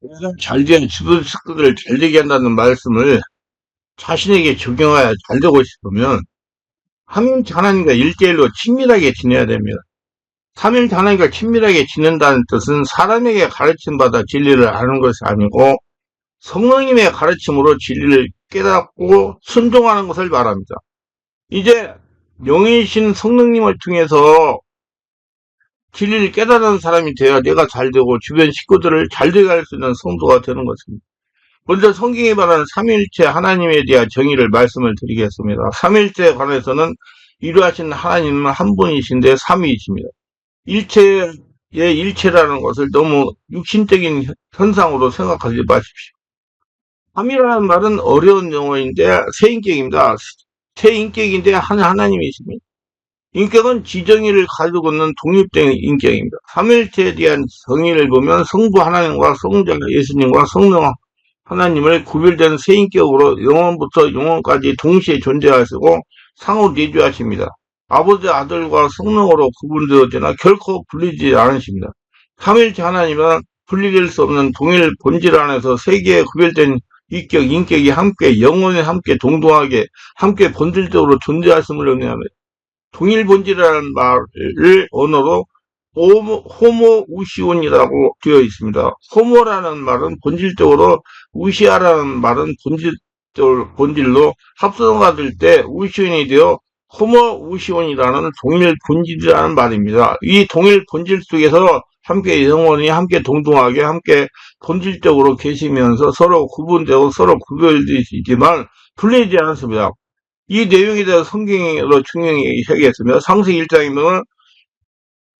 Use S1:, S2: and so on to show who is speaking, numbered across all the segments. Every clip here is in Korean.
S1: 세상 잘된 주변 식구들을 잘되게 한다는 말씀을 자신에게 적용하여 잘되고 싶으면 삼위일체 하나님과 일대일로 친밀하게 지내야 됩니다. 삼위일체 하나님과 친밀하게 지낸다는 뜻은 사람에게 가르침받아 진리를 아는 것이 아니고 성령님의 가르침으로 진리를 깨닫고 순종하는 것을 말합니다. 이제 영이신 성령님을 통해서 진리를 깨달은 사람이 되어야 내가 잘되고 주변 식구들을 잘되게 할 수 있는 성도가 되는 것입니다. 먼저 성경이 말하는 삼위일체 하나님에 대한 정의를 말씀을 드리겠습니다. 삼위일체에 관해서는 이루하신 하나님은 한 분이신데 삼위이십니다. 일체의 일체라는 것을 너무 육신적인 현상으로 생각하지 마십시오. 삼위라는 말은 어려운 용어인데 세인격입니다. 세인격인데 한 하나님이십니다. 인격은 지정의를 가지고 있는 독립된 인격입니다. 삼위일체에 대한 정의를 보면 성부 하나님과 성자 예수님과 성령 하나님을 구별된 세 인격으로 영원부터 영원까지 동시에 존재하시고 상호 내주하십니다. 아버지 아들과 성령으로 구분되어지나 결코 분리지 않으십니다. 삼위일체 하나님은 분리될 수 없는 동일 본질 안에서 세 개의 구별된 인격, 인격이 함께 영원히 함께 동등하게 함께 본질적으로 존재하심을 의미합니다. 동일 본질이라는 말을 언어로 호모우시온이라고 되어 있습니다. 호모라는 말은 본질적으로, 우시아라는 말은 본질로 합성가 될 때 우시온이 되어 호모우시온이라는 동일 본질이라는 말입니다. 이 동일 본질 속에서 함께 영원히 함께 동등하게 함께 본질적으로 계시면서 서로 구분되고 서로 구별되시지만 분리되지 않습니다. 이 내용에 대해서 성경으로 증명이 하겠으며 창세기 1장이면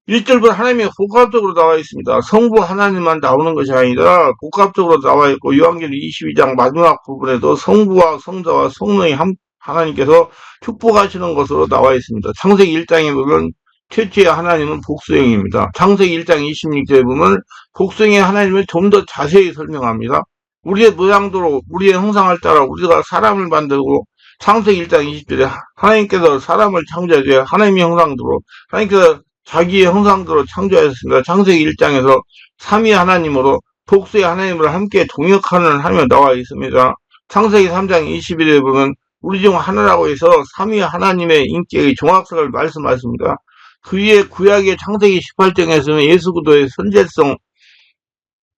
S1: 1절부터 하나님이 복합적으로 나와 있습니다. 성부 하나님만 나오는 것이 아니라 복합적으로 나와 있고 요한계시록 22장 마지막 부분에도 성부와 성자와 성령이 하나님께서 축복하시는 것으로 나와 있습니다. 창세기 1장에 보면 최초의 하나님은 복수형입니다. 창세기 1장 26절에 보면 복수형의 하나님을 좀 더 자세히 설명합니다. 우리의 모양대로 우리의 형상을 따라 우리가 사람을 만들고 창세기 1장 20절에 하나님께서 사람을 창조하여 하나님의 형상대로 하나님께서 자기의 형상대로 창조하였습니다. 창세기 1장에서 삼위 하나님으로 복수의 하나님을 함께 동역하는 하나님이 나와 있습니다. 창세기 3장 21절에 보면 우리 중 하나라고 해서 삼위 하나님의 인격의 종합성을 말씀하십니다. 그 위에 구약의 창세기 18장에서는 예수 그리스도의 선제성,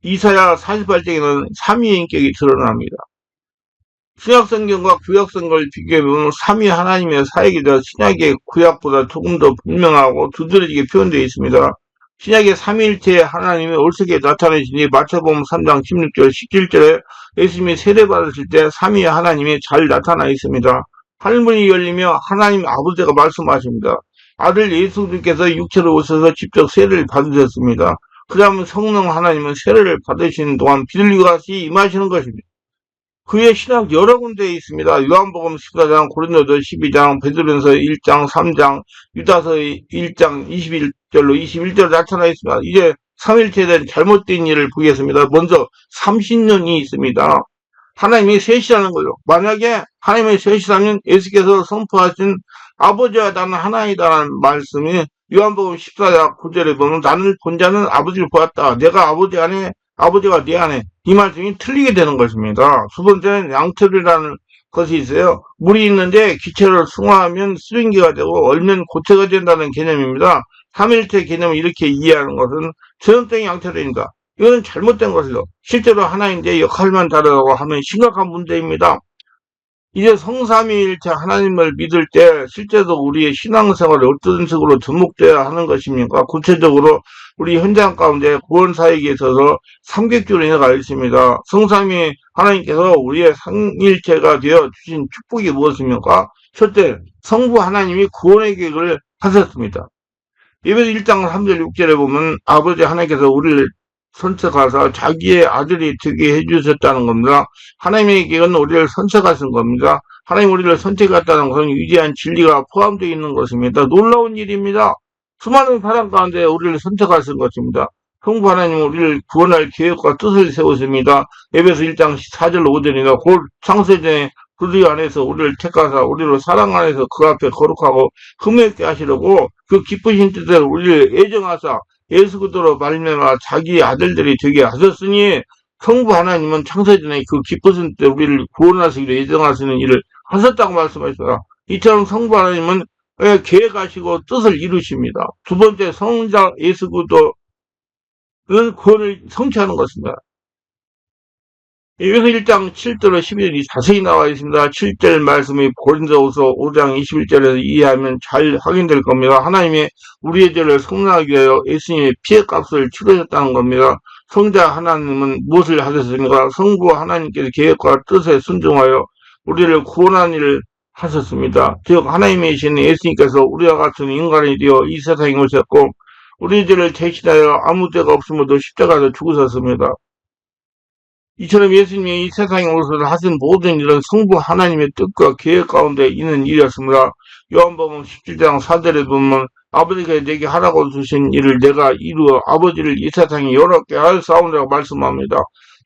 S1: 이사야 48장에는 삼위의 인격이 드러납니다. 신약성경과 구약성경을 비교해보면 삼위 하나님의 사역이 되어 신약의 구약보다 조금 더 분명하고 두드러지게 표현되어 있습니다. 신약의 삼위일체의 하나님이 올석에 나타내시니 마태복음 3장 16절 17절에 예수님이 세례받으실 때 삼위 하나님이 잘 나타나 있습니다. 하늘문이 열리며 하나님 아버지가 말씀하십니다. 아들 예수님께서 육체로 오셔서 직접 세례를 받으셨습니다. 그 다음 성령 하나님은 세례를 받으시는 동안 비둘기와 같이 임하시는 것입니다. 그의 신학 여러 군데에 있습니다. 요한복음 14장, 고린도서 12장, 베드로전서 1장, 3장, 유다서 1장 21절로 21절 나타나 있습니다. 이제 삼일체에 대한 잘못된 일을 보겠습니다. 먼저 30년이 있습니다. 하나님이 셋이라는 거죠. 만약에 하나님이 셋이라면 예수께서 선포하신 아버지와 나는 하나이다라는 말씀이 요한복음 14장 9절에 보면 나는 본 자는 아버지를 보았다. 내가 아버지 안에 아버지가 내 안에 이 말씀이 틀리게 되는 것입니다. 두 번째는 양철이라는 것이 있어요. 물이 있는데 기체를 승화하면 수증기가 되고 얼면 고체가 된다는 개념입니다. 삼일체 개념을 이렇게 이해하는 것은 전형적인 양철입니다. 이거는 잘못된 것이죠. 실제로 하나인데 역할만 다르다고 하면 심각한 문제입니다. 이제 성삼위일체 하나님을 믿을 때 실제로 우리의 신앙생활을 어떤 식으로 접목되어야 하는 것입니까? 구체적으로 우리 현장 가운데 구원 사역에 있어서 삼객주로 인해가 있습니다. 성삼위 하나님께서 우리의 삼위일체가 되어 주신 축복이 무엇입니까? 첫째, 성부 하나님이 구원의 계획을 하셨습니다. 예배서 1장 3절 6절에 보면 아버지 하나님께서 우리를 선택하사 자기의 아들이 되게 해주셨다는 겁니다. 하나님의 계획은 우리를 선택하신 겁니다. 하나님 우리를 선택했다는 것은 위대한 진리가 포함되어 있는 것입니다. 놀라운 일입니다. 수많은 사람 가운데 우리를 선택하신 것입니다. 성부 하나님은 우리를 구원할 계획과 뜻을 세우십니다. 에베소 1장 4절 5절이나 곧 창세전에 그리 안에서 우리를 택하사 우리를 사랑 안에서 그 앞에 거룩하고 흠없게 하시려고 그 기쁘신 뜻대로 우리를 애정하사 예수 그리스도로 말미암아 자기 아들들이 되게 하셨으니 성부 하나님은 창세전에 그 기쁘신 때 우리를 구원하시기로 예정하시는 일을 하셨다고 말씀하셨다. 이처럼 성부 하나님은 계획하시고 뜻을 이루십니다. 두 번째 성자 예수 그리스도는 구원을 성취하는 것입니다. 여기서 1장 7절로 12절이 자세히 나와 있습니다. 7절 말씀이 고린도후서 5장 21절에서 이해하면 잘 확인될 겁니다. 하나님의 우리의 죄를 속량하기 위하여 예수님의 피해값을 치르셨다는 겁니다. 성자 하나님은 무엇을 하셨습니까? 성부 하나님께서 계획과 뜻에 순종하여 우리를 구원한 일을 하셨습니다. 즉 하나님이신 예수님께서 우리와 같은 인간이 되어 이 세상에 오셨고 우리 죄를 대신하여 아무 죄가 없음에도 십자가에서 죽으셨습니다. 이처럼 예수님이 이 세상에 오셔서 하신 모든 일은 성부 하나님의 뜻과 계획 가운데 있는 일이었습니다. 요한복음 17장 4절에 보면 아버지가 내게 하라고 주신 일을 내가 이루어 아버지를 이 세상에 여롭게 하였사오니라고 말씀합니다.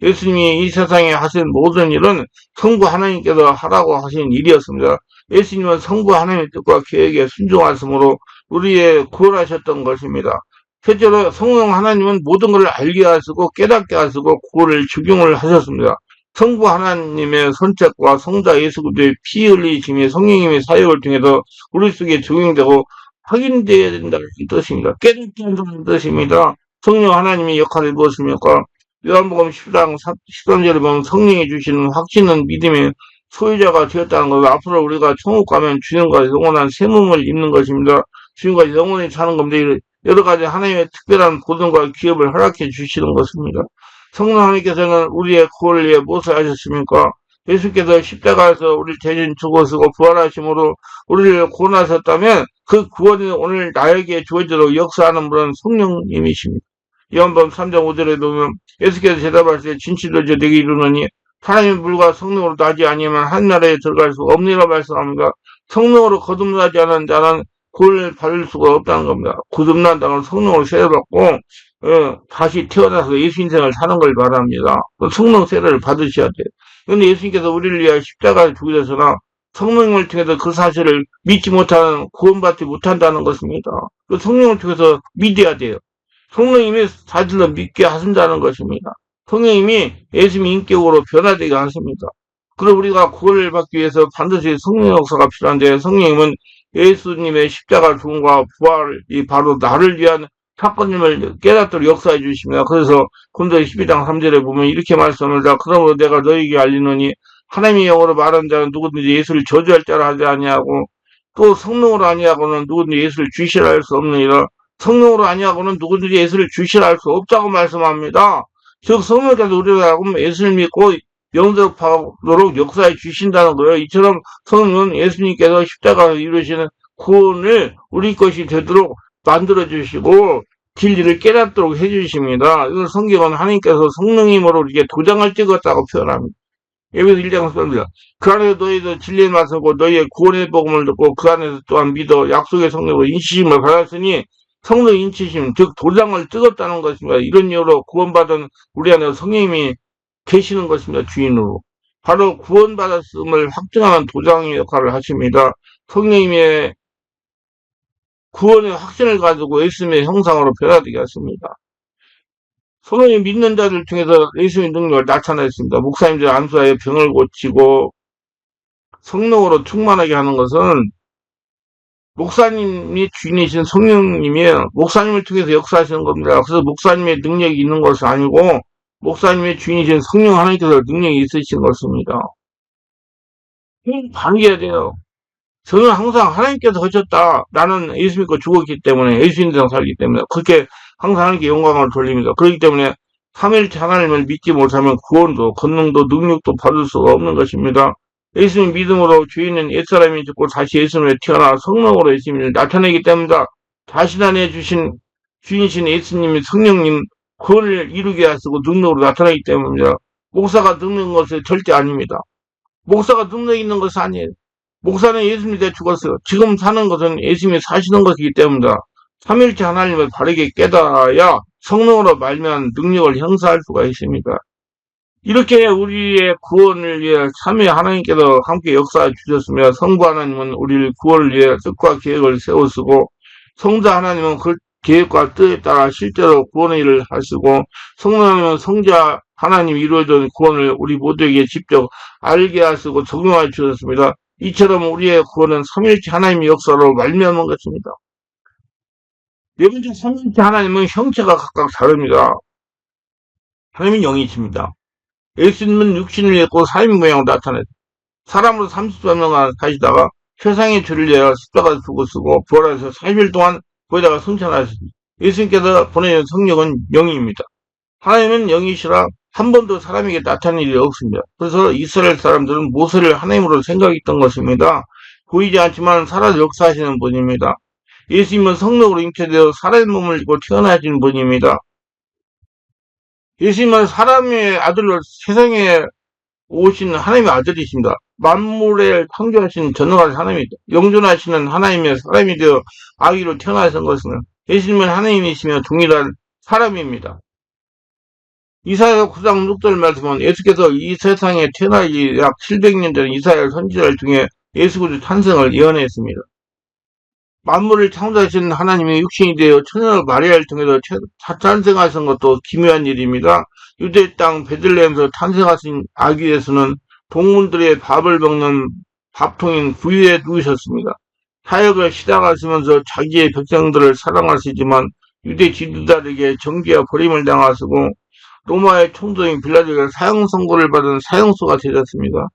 S1: 예수님이 이 세상에 하신 모든 일은 성부 하나님께서 하라고 하신 일이었습니다. 예수님은 성부 하나님의 뜻과 계획에 순종하심으로 우리의 구원하셨던 것입니다. 실제로 성령 하나님은 모든 것을 알게 하시고 깨닫게 하시고 그거를 적용을 하셨습니다. 성부 하나님의 선택과 성자 예수 그리스도의 피 흘리심이 성령님의 사역을 통해서 우리 속에 적용되고 확인되어야 된다는 뜻입니다. 깨닫게 한다는 뜻입니다. 성령 하나님의 역할이 무엇입니까? 요한복음 10장 13절에 보면 성령이 주시는 확신은 믿음의 소유자가 되었다는 것을 앞으로 우리가 천국 가면 주님과 영원한 새 몸을 입는 것입니다. 주님과 영원히 사는 겁니다. 여러 가지 하나님의 특별한 보존과 기업을 허락해 주시는 것입니다. 성령 하나님께서는 우리의 구원을 위해 무엇을 하셨습니까? 예수께서 십자가에서 우리를 대신 죽으시고 부활하심으로 우리를 구원하셨다면 그 구원이 오늘 나에게 주어지도록 역사하는 분은 성령님이십니다. 요한복음 3장 5절에 보면 예수께서 대답하시되 진실로 내게 이르노니 하나님의 물과 성령으로 나지 아니하면 하늘나라에 들어갈 수 없느니라 말씀합니다. 성령으로 거듭나지 않은 자는 구원을 받을 수가 없다는 겁니다. 거듭난다는 성령을 세례받고 다시 태어나서 예수 인생을 사는 걸 말합니다. 성령 세례를 받으셔야 돼요. 그런데 예수님께서 우리를 위하여 십자가에 죽으셔서나 성령을 통해서 그 사실을 믿지 못하는 구원받지 못한다는 것입니다. 그 성령을 통해서 믿어야 돼요. 성령님이 사실로 믿게 하신다는 것입니다. 성령님이 예수님의 인격으로 변화되게 하십니다. 그럼 우리가 구원을 받기 위해서 반드시 성령 역사가 필요한데 성령님은 예수님의 십자가 죽음과 부활이 바로 나를 위한 사건임을 깨닫도록 역사해 주십니다. 그래서 고린도서 12장 3절에 보면 이렇게 말씀합니다. 그러므로 내가 너희에게 알리노니 하나님의 영으로 말하는 자는 누구든지 예수를 저주할 자라 하지 아니하고 또 성령으로 아니하고는 누구든지 예수를 주시라 할 수 없느니라. 성령으로 아니하고는 누구든지 예수를 주시라 할 수 없다고 말씀합니다. 즉 성령께서 우리가 하고 예수를 믿고 영접하도록 역사해 주신다는 거예요. 이처럼 성령은 예수님께서 십자가에서 이루시는 구원을 우리 것이 되도록 만들어 주시고 진리를 깨닫도록 해 주십니다. 이건 성경은 하나님께서 성령님으로 이렇게 도장을 찍었다고 표현합니다. 여기서 1장 씁니다. 그 안에서 너희도 진리의 말씀과 너희의 구원의 복음을 듣고 그 안에서 또한 믿어 약속의 성령으로 인치심을 받았으니 성령 인치심, 즉 도장을 찍었다는 것입니다. 이런 이유로 구원받은 우리 안에 성령님이 계시는 것입니다. 주인으로. 바로 구원받았음을 확증하는 도장의 역할을 하십니다. 성령님의 구원의 확신을 가지고 예수님의 형상으로 변화되게 하십니다. 성령님 믿는 자들 통해서 예수님의 능력을 나타냈습니다. 목사님들 안수하여 병을 고치고 성령으로 충만하게 하는 것은 목사님이 주인이신 성령님이에요. 목사님을 통해서 역사하시는 겁니다. 그래서 목사님의 능력이 있는 것은 아니고 목사님의 주인이신 성령 하나님께서 능력이 있으신 것입니다. 반겨야 돼요. 저는 항상 하나님께서 하셨다. 나는 예수 믿고 죽었기 때문에 예수 인생 살기 때문에 그렇게 항상 하나님께 영광을 돌립니다. 그렇기 때문에 삼위일체 하나님을 믿지 못하면 구원도 권능도 능력도 받을 수가 없는 것입니다. 예수님 믿음으로 주인은 옛사람이 죽고 다시 예수님에 태어나 성령으로 예수님을 나타내기 때문이다. 자신 안에 주신 주인이신 예수님이 성령님 구원을 이루게 하시고 능력으로 나타나기 때문입니다. 목사가 늙는 것은 절대 아닙니다. 목사가 능력 있는 것은 아니에요. 목사는 예수님이 돼 죽었어요. 지금 사는 것은 예수님이 사시는 것이기 때문이다. 삼위일체 하나님을 바르게 깨달아야 성령으로 말미암은 능력을 행사할 수가 있습니다. 이렇게 우리의 구원을 위해 삼위 하나님께서 함께 역사해 주셨으며 성부 하나님은 우리를 구원을 위해 뜻과 계획을 세우시고 성자 하나님은 그 계획과 뜻에 따라 실제로 구원의 일을 하시고 성령 하나님은 성자 하나님이 이루어진 구원을 우리 모두에게 직접 알게 하시고 적용하여 주셨습니다. 이처럼 우리의 구원은 삼위일체 하나님의 역사로 말미암은 것입니다. 네 번째, 삼위일체 하나님은 형체가 각각 다릅니다. 하나님은 영이십니다. 예수님은 육신을 입고 사인 모양으로 나타났습니다. 사람으로 33년간 사시다가 세상의 죄를 위하여 십자가에 죽으시고 부활하셔서 40일 동안 거기다가 승천하셨습니다. 예수님께서 보내준 성령은 영입니다. 하나님은 영이시라 한 번도 사람에게 나타난 일이 없습니다. 그래서 이스라엘 사람들은 모세를 하나님으로 생각했던 것입니다. 보이지 않지만 살아 역사하시는 분입니다. 예수님은 성령으로 잉태되어 사람의 몸을 입고 태어나신 분입니다. 예수님은 사람의 아들로 세상에 오신 하나님의 아들이십니다. 만물을 창조하신 전능하신 하나님입니다. 영존하시는 하나님의 사람이 되어 아기로 태어나신 것은 예수님은 하나님이시며 동일한 사람입니다. 이사야 9장 6절 말씀은 예수께서 이 세상에 태어나기 약 700년 전 이사야 선지자를 통해 예수 그리스도 탄생을 예언했습니다. 만물을 창조하신 하나님이 육신이 되어 천녀 마리아를 통해서 탄생하신 것도 기묘한 일입니다. 유대 땅 베들레헴에서 탄생하신 아기 예수는 동물들의 밥을 먹는 밥통인 부위에 누우셨습니다. 사역을 시작하시면서 자기의 백성들을 사랑하시지만 유대 지도자들에게 정죄와 버림을 당하시고 로마의 총독인 빌라도에게 사형 선고를 받은 사형수가 되셨습니다.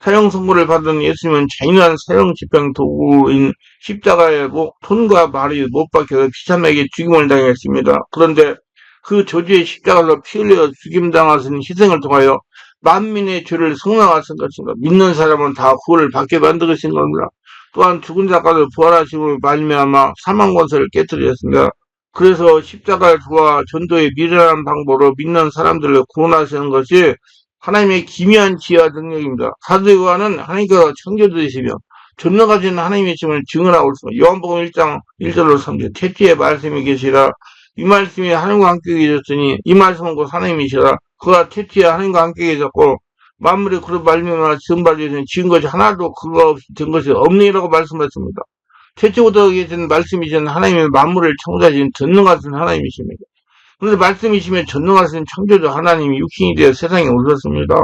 S1: 사형 선고를 받은 예수님은 잔인한 사형 집행 도구인 십자가에 손과 발이 못 박혀서 비참하게 죽임을 당했습니다. 그런데 그 저주의 십자가로 피 흘려 죽임당하신 희생을 통하여 만민의 죄를 성량하신 것입니다. 믿는 사람은 다 구원을 받게 만드신 겁니다. 또한 죽은 자까지 부활하심으로 말미암아 사망 권세를 깨뜨리셨습니다. 그래서 십자가와 전도의 미련한 방법으로 믿는 사람들을 구원하시는 것이 하나님의 기묘한 지혜와 능력입니다. 사도 요한은 하나님께서 창조주이시며 전능하신 하나님이심을 증언하고 있습니다. 요한복음 1장 1절로 3절 태초에 말씀이 계시라 이 말씀이 하나님과 함께 계셨으니 이 말씀은 곧 하나님이시라 그가 태초에 하나님과 함께 계셨고 만물이 그로 말미암아 지음받으신 지은 것이 하나도 그가 없이 된 것이 없느니라고 말씀하셨습니다. 태초부터 계신 말씀이신 하나님의 만물을 창조하신 전능하신 하나님이십니다. 그런데 말씀이시면 전능하신 창조주 하나님이 육신이 되어 세상에 오셨습니다.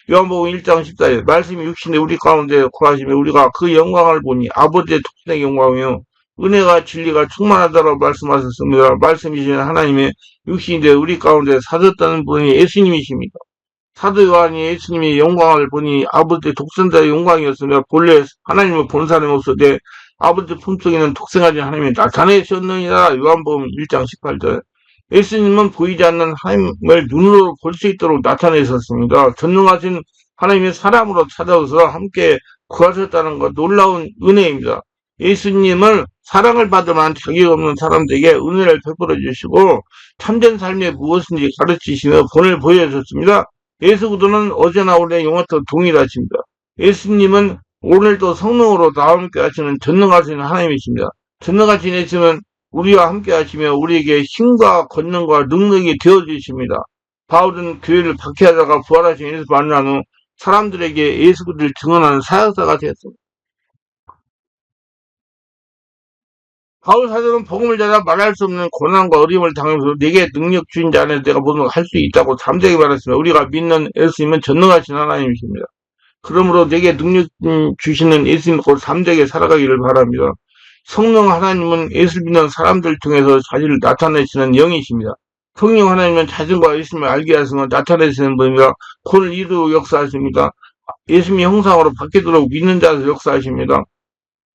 S1: 요한복음 1장 14절 말씀이 육신에 우리 가운데 거하시며 우리가 그 영광을 보니 아버지의 독생의 영광이요 은혜가 진리가 충만하다고 말씀하셨습니다. 말씀이신 하나님의 육신이 되어 우리 가운데 사셨다는 분이 예수님이십니다. 사도 요한이 예수님의 영광을 보니 아버지의 독생자의 영광이었으며 본래 하나님을 본 사람이 없어되 아버지 품속에는 독생하신 하나님이 나타내셨느니라. 요한복음 1장 18절 예수님은 보이지 않는 하나님을 눈으로 볼 수 있도록 나타내셨습니다. 전능하신 하나님이 사람으로 찾아오셔서 함께 구하셨다는 것 놀라운 은혜입니다. 예수님은 사랑을 받을 만한 자격 없는 사람들에게 은혜를 베풀어 주시고 참된 삶에 무엇인지 가르치시며 본을 보여줬습니다. 예수 그리스도는 어제나 오늘 영원토록 동일하십니다. 예수님은 오늘도 성령으로 나와 함께 하시는 전능하신 하나님이십니다. 전능하신 예수님은 우리와 함께 하시며 우리에게 힘과 권능과 능력이 되어주십니다. 바울은 교회를 박해하다가 부활하신 예수 만난 후 사람들에게 예수 그리스도를 증언하는 사역자가 되었습니다. 바울 사도는 복음을 전하 말할 수 없는 고난과 어려움을 당하면서 내게 능력 주신 자 안에 내가 모든 걸 할 수 있다고 담대하게 말했습니다. 우리가 믿는 예수님은 전능하신 하나님이십니다. 그러므로 내게 능력 주시는 예수님 곧 담대하게 살아가기를 바랍니다. 성령 하나님은 예수 믿는 사람들 통해서 자신을 나타내시는 영이십니다. 성령 하나님은 자신과 예수님을 알게 하시면 나타내시는 분입니다. 그를 이루어 역사하십니다. 예수님의 형상으로 바뀌도록 믿는 자들 역사하십니다.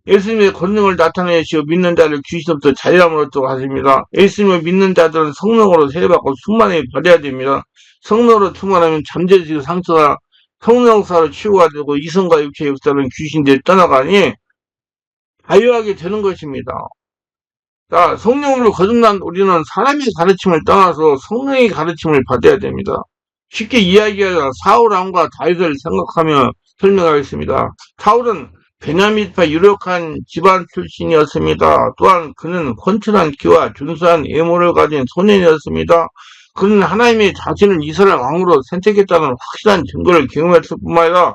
S1: 예수님의 권능을 나타내시어 믿는 자를 귀신부터 자유함을 얻도록 하십니다. 예수님을 믿는 자들은 성령으로 세례받고 충만히 받아야 됩니다. 성령으로 충만하면 잠재적 상처가 성령사로 치유가 되고 이성과 육체의 역사는 귀신들이 떠나가니 자유하게 되는 것입니다. 자, 성령으로 거듭난 우리는 사람의 가르침을 떠나서 성령의 가르침을 받아야 됩니다. 쉽게 이야기하자 사울왕과 다윗을 생각하며 설명하겠습니다. 사울은 베냐민파 유력한 집안 출신이었습니다. 또한 그는 훤칠한 키와 준수한 외모를 가진 소년이었습니다. 그는 하나님이 자신을 이스라엘 왕으로 선택했다는 확실한 증거를 경험했을 뿐만 아니라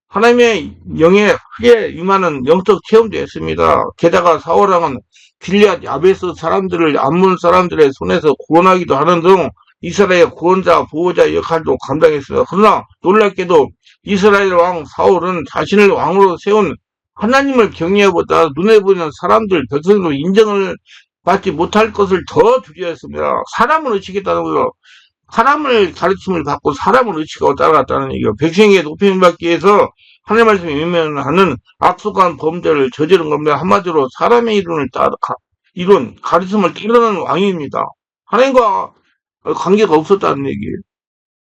S1: 하나님의 영에 크게 임하는 영적 체험도 했습니다. 게다가 사울왕은 길앗 야베스 사람들을 암몬 사람들의 손에서 구원하기도 하는 등 이스라엘 구원자, 보호자 역할도 감당했습니다. 그러나 놀랍게도 이스라엘 왕 사울은 자신을 왕으로 세운 하나님을 경외하보다 눈에 보이는 사람들, 백성도 인정을 받지 못할 것을 더 두려워했습니다. 사람을 의식했다는 거죠. 사람을 가르침을 받고 사람을 의식하고 따라갔다는 얘기예요. 백성에게 높임을 받기 위해서 하나님 말씀에 외면하는 악속한 범죄를 저지른 겁니다. 한마디로 사람의 이룬 가르침을 따르는 왕입니다. 하나님과 관계가 없었다는 얘기예요.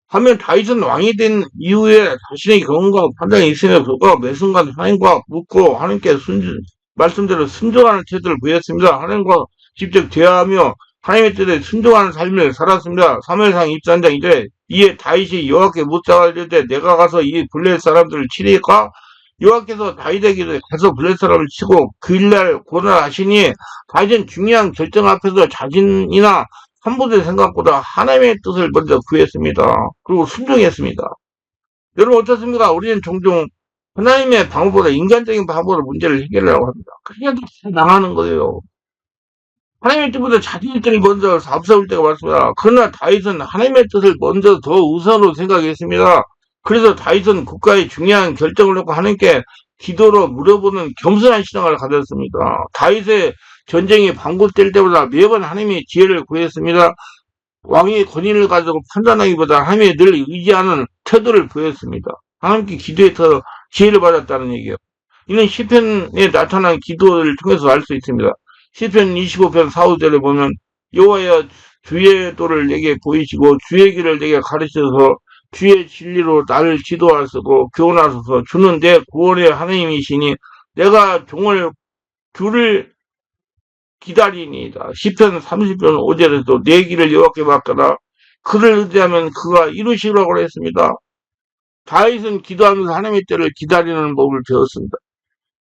S1: 하면 다윗은 왕이 된 이후에 자신의 경험과 판단이 있음에 불구하고 매 순간 하나님과 묻고 하나님께 말씀대로 순종하는 태도를 보였습니다. 하나님과 직접 대화하며 하나님의 뜻에 순종하는 삶을 살았습니다. 사무엘상 23장 2절에 이에 다윗이 여호와께 묻자가 이르되 내가 가서 이 블레셋 사람들을 치리까? 여호와께서 다윗에게 가서 블레셋 사람을 치고 그 일날 고난하시니 다윗은 중요한 결정 앞에서 자신이나 한부대 생각보다 하나님의 뜻을 먼저 구했습니다. 그리고 순종했습니다. 여러분 어떻습니까? 우리는 종종 하나님의 방법보다 인간적인 방법으로 문제를 해결하려고 합니다. 그게 다 나가는 거예요. 하나님의 뜻보다 자신의 뜻을 먼저 앞세울 때가 많습니다. 그러나 다윗은 하나님의 뜻을 먼저 더 우선으로 생각했습니다. 그래서 다윗은 국가의 중요한 결정을 놓고 하나님께 기도로 물어보는 겸손한 신앙을 가졌습니다. 다윗의 전쟁이 반복될 때보다 매번 하나님의 지혜를 구했습니다. 왕의 권위를 가지고 판단하기보다 하나님의 늘 의지하는 태도를 보였습니다. 하나님께 기도해서 지혜를 받았다는 얘기예요. 이는 시편에 나타난 기도를 통해서 알 수 있습니다. 시편 25편 4, 5절에 보면 여호와여 주의 도를 내게 보이시고 주의 길을 내게 가르쳐서 주의 진리로 나를 지도하시고 교훈하소서. 주는 내 구원의 하나님이시니 내가 주를 기다리니이다. 시편 30편 5절에도 내 길을 여호와께 맡겨라. 그를 의지하면 그가 이루시라고 했습니다. 다윗은 기도하면서 하나님의 때를 기다리는 법을 배웠습니다.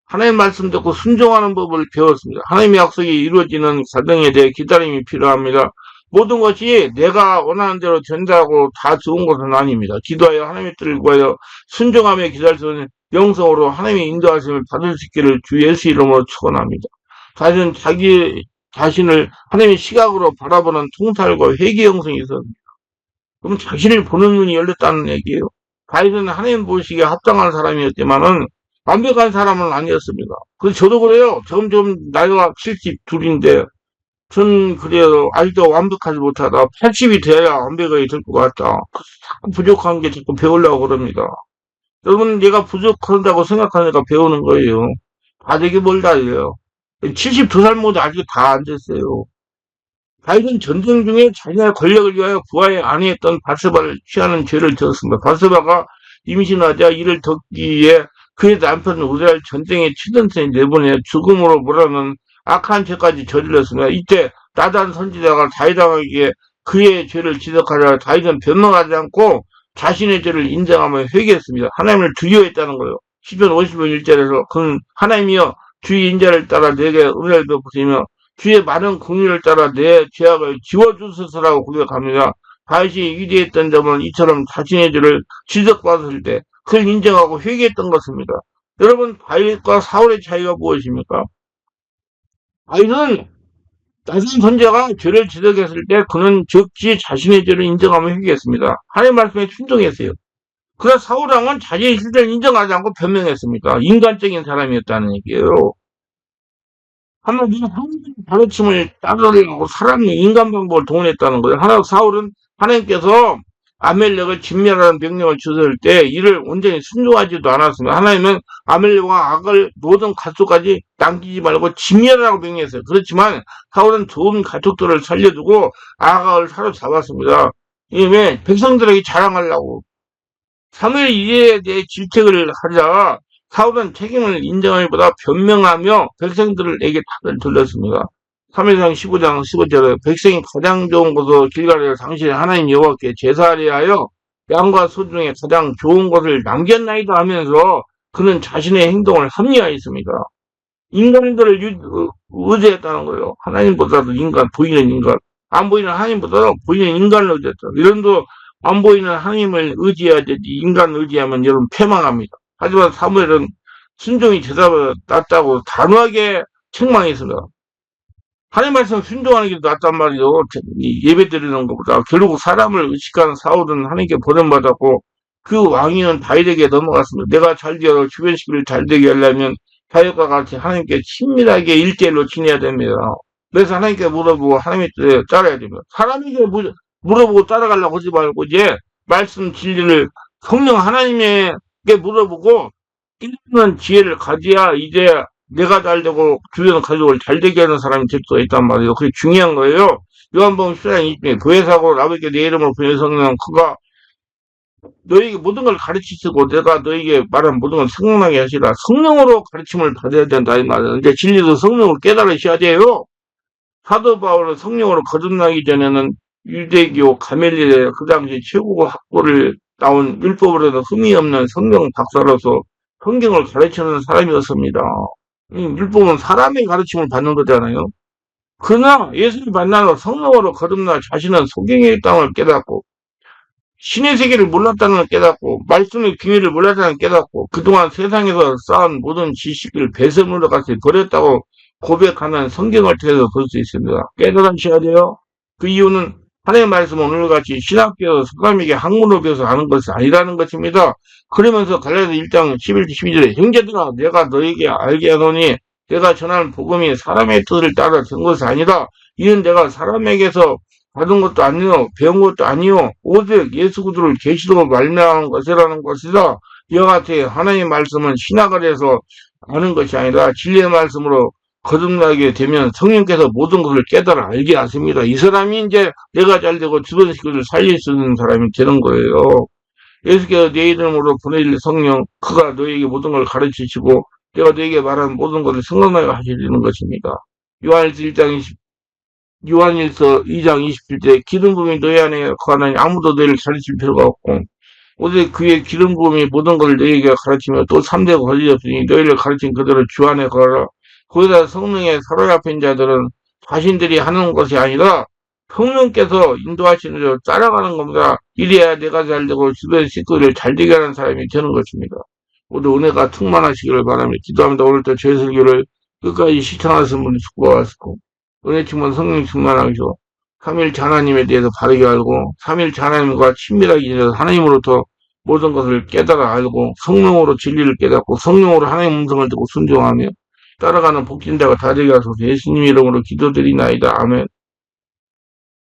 S1: 하나님 말씀 듣고 순종하는 법을 배웠습니다. 하나님의 약속이 이루어지는 과정에 대해 기다림이 필요합니다. 모든 것이 내가 원하는 대로 된다고 다 좋은 것은 아닙니다. 기도하여 하나님의 뜻을 구하여 순종하며 기다릴 수 있는 영성으로 하나님의 인도하심을 받을 수 있기를 주 예수 이름으로 축원합니다. 다시는 자기 자신을 하나님의 시각으로 바라보는 통찰과 회개 영성이 있었습니다. 그럼 자신을 보는 눈이 열렸다는 얘기예요. 다윗은 하나님 보시기에 합당한 사람이었지만은 완벽한 사람은 아니었습니다. 그래서 저도 그래요. 점점 나이가 72인데 전 그래요. 아직도 완벽하지 못하다. 80이 돼야 완벽하게 될 것 같다. 자꾸 부족한 게 자꾸 배우려고 그럽니다. 여러분 얘가 부족하다고 생각하니까 배우는 거예요. 다 되게 멀다예요. 72살 모두 아직 다 안 됐어요. 다윗은 전쟁 중에 자신의 권력을 위하여 부하의 아내였던 바세바를 취하는 죄를 지었습니다. 바세바가 임신하자 이를 덮기 위해 그의 남편 우리아를 전쟁에 치던선에 내보내 죽음으로 몰아넣은 악한 죄까지 저질렀습니다. 이때 나단 선지자가 다윗에게 그의 죄를 지적하자 다윗은 변명하지 않고 자신의 죄를 인정하며 회개했습니다. 하나님을 두려워했다는 거예요. 시편 50편 1절에서 그는 하나님이여 주의 인자를 따라 내게 은혜를 베푸시며 주의 많은 긍휼을 따라 내 죄악을 지워주소서라고 고백합니다. 다윗이 위대했던 점은 이처럼 자신의 죄를 지적받았을 때 그걸 인정하고 회개했던 것입니다. 여러분 다윗과 사울의 차이가 무엇입니까? 다윗은 나단 선지자가 죄를 지적했을 때 그는 즉시 자신의 죄를 인정하며 회개했습니다. 하나님 말씀에 순종했어요. 그러나 사울 왕은 자신의 실패를 인정하지 않고 변명했습니다. 인간적인 사람이었다는 얘기예요. 하나님 가르침을 따르려고 사람이 인간 방법을 동원했다는 거예요. 사울은 하나님께서 아멜렉을 진멸하는 명령을 주셨을 때 이를 온전히 순종하지도 않았습니다. 하나님은 아멜렉과 악을 모든 가축까지 남기지 말고 진멸하라고 명령했어요. 그렇지만 사울은 좋은 가축들을 살려두고 악을 사로잡았습니다. 왜? 백성들에게 자랑하려고. 사무엘 이에 대해 질책을 하자 사울은 책임을 인정하기보다 변명하며 백성들에게 탓을 돌렸습니다. 3회상 15장 15절에 백성이 가장 좋은 곳으로 길가를 당신의 하나님 여호와께 제사하려 하여 양과 소 중에 가장 좋은 것을 남겼나이다 하면서 그는 자신의 행동을 합리화했습니다. 인간들을 의지했다는 거예요. 하나님보다도 보이는 인간. 안 보이는 하나님보다도 보이는 인간을 의지했다. 이런도 안 보이는 하나님을 의지해야 되지 인간을 의지하면 여러분 패망합니다. 하지만 사무엘은 순종이 제사보다 낫다고 단호하게 책망했습니다. 하나님 말씀 순종하는 게 낫단 말이요. 예배 드리는 것보다. 결국 사람을 의식하는 사울은 하나님께 버림받았고, 그 왕위는 다윗에게 넘어갔습니다. 내가 잘 되어 주변 시비를 잘 되게 하려면 다윗과 같이 하나님께 친밀하게 일대일로 지내야 됩니다. 그래서 하나님께 물어보고 하나님의 뜻에 따라야 됩니다. 사람에게 물어보고 따라가려고 하지 말고 이제 말씀 진리를 성령 하나님에게 물어보고 깨닫는 지혜를 가져야 이제 내가 잘 되고 주변 가족을 잘 되게 하는 사람이 될 수가 있단 말이에요. 그게 중요한 거예요. 요한복음 10장 20절에 교회사고 아버지께 내 이름을 부여 성령 그가 너에게 모든 걸 가르치시고 내가 너에게 말한 모든 걸 성령하게 하시라. 성령으로 가르침을 받아야 된다 이 말이에요. 이제 진리도 성령을 깨달으셔야 돼요. 사도 바울은 성령으로 거듭나기 전에는 유대교 가멜리에 그 당시 최고 학부를 나온 율법으로는 흠이 없는 성경 박사로서 성경을 가르치는 사람이었습니다. 율법은 사람의 가르침을 받는 거잖아요. 그러나 예수를 만나서 성령으로 거듭나 자신은 성경의 땅을 깨닫고 신의 세계를 몰랐다는 걸 깨닫고 말씀의 비밀을 몰랐다는 걸 깨닫고 그동안 세상에서 쌓은 모든 지식을 배설물로 같이 버렸다고 고백하는 성경을 통해서 볼 수 있습니다. 깨달으셔야 돼요. 그 이유는 하나님의 말씀은 오늘같이 신학교에서 사람에게 학문으로 배워서 아는 것이 아니라는 것입니다. 그러면서 갈라디아 1장 11, 12절에 형제들아 내가 너에게 알게 하노니 내가 전하는 복음이 사람의 뜻을 따라 된 것이 아니라 이는 내가 사람에게서 받은 것도 아니요 배운 것도 아니요 오직 예수 그리스도를 계시로 말미암은 것이라는 것이다. 이와 같이 하나님의 말씀은 신학을 해서 아는 것이 아니라 진리의 말씀으로 거듭나게 되면 성령께서 모든 것을 깨달아 알게 하십니다. 이 사람이 이제 내가 잘 되고 주변 식구를 살릴 수 있는 사람이 되는 거예요. 예수께서 내 이름으로 보내실 성령 그가 너에게 모든 걸 가르치시고 내가 너에게 말한 모든 것을 생각나게 하시는 것입니다. 요한일서 2장 27절 기름 부음이 너희 안에 거하나니 아무도 너희를 가르칠 필요가 없고 오직 그의 기름 부음이 모든 것을 너희에게 가르치며 또 3대 권리 없으니 너희를 가르친 그대로 주 안에 거하라. 거기다 성령에 사로잡힌 자들은 자신들이 하는 것이 아니라 성령께서 인도하시는 대로 따라가는 겁니다. 이래야 내가 잘 되고 주변 식구를 잘 되게 하는 사람이 되는 것입니다. 모두 은혜가 충만하시기를 바라며 기도합니다. 오늘도 제 설교를 끝까지 시청하신 분이 수고하셨고 은혜 충만 성령 충만하시고 삼일체 하나님에 대해서 바르게 알고 삼일체 하나님과 친밀하게 지내서 하나님으로부터 모든 것을 깨달아 알고 성령으로 진리를 깨닫고 성령으로 하나님의 음성을 듣고 순종하며 따라가는 복진자가 다 되게 하소서. 예수님 이름으로 기도드리나이다. 아멘.